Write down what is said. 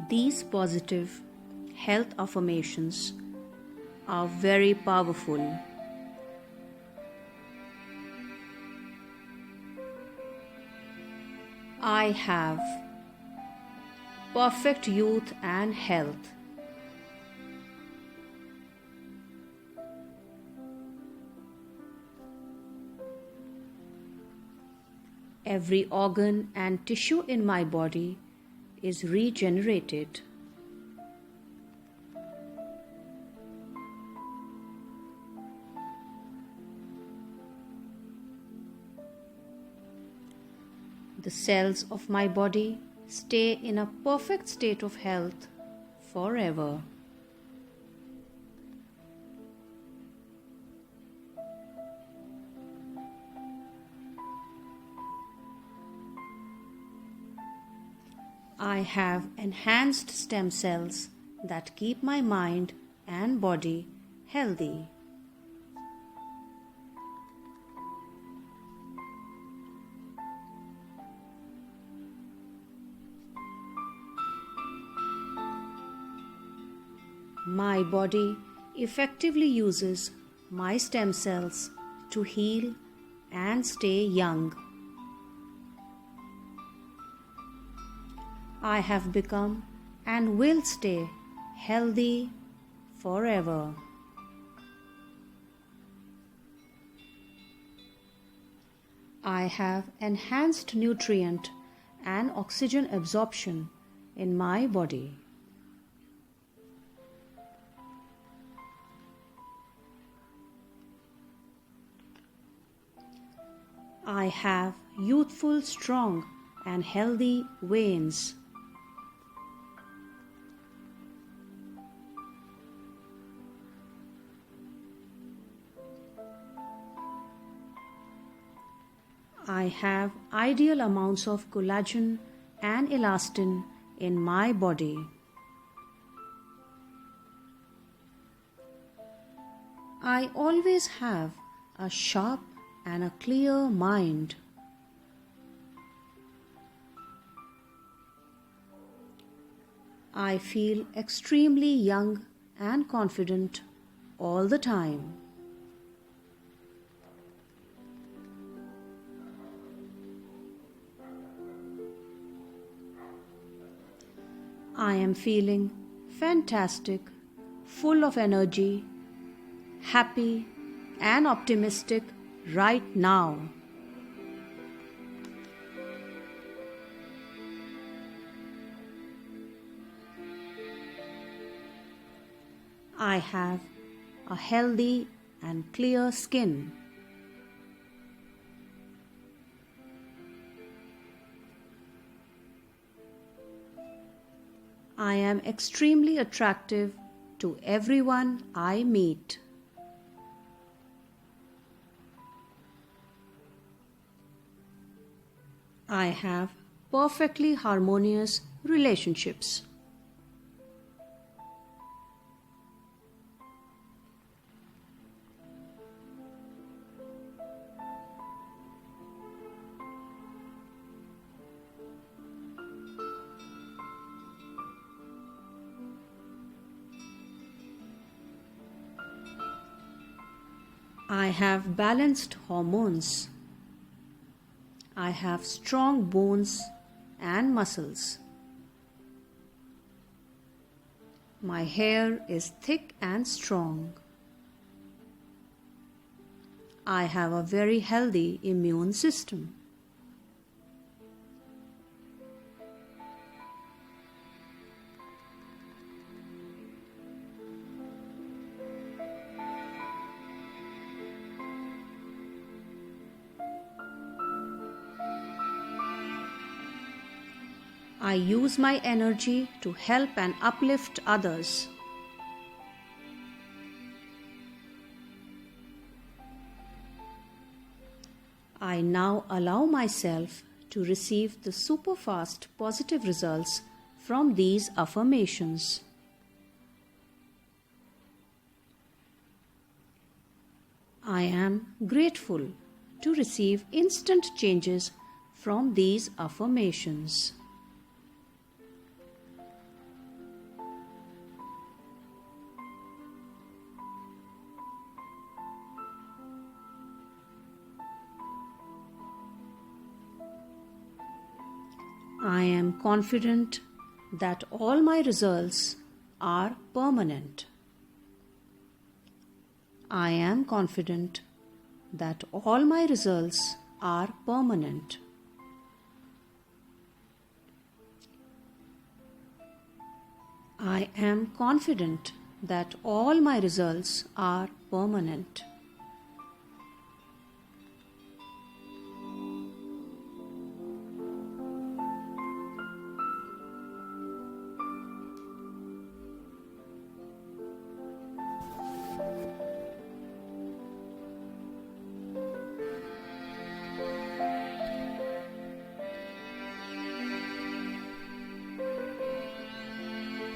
These positive health affirmations are very powerful. I have perfect youth and health. Every organ and tissue in my body is regenerated. The cells of my body stay in a perfect state of health forever. I have enhanced stem cells that keep my mind and body healthy. My body effectively uses my stem cells to heal and stay young. I have become and will stay healthy forever. I have enhanced nutrient and oxygen absorption in my body. I have youthful, strong, and healthy veins. I have ideal amounts of collagen and elastin in my body. I always have a sharp and a clear mind. I feel extremely young and confident all the time. I am feeling fantastic, full of energy, happy and optimistic right now. I have a healthy and clear skin. I am extremely attractive to everyone I meet. I have perfectly harmonious relationships. I have balanced hormones. I have strong bones and muscles. My hair is thick and strong. I have a very healthy immune system. I use my energy to help and uplift others. I now allow myself to receive the super fast positive results from these affirmations. I am grateful to receive instant changes from these affirmations. I am confident that all my results are permanent. I am confident that all my results are permanent. I am confident that all my results are permanent.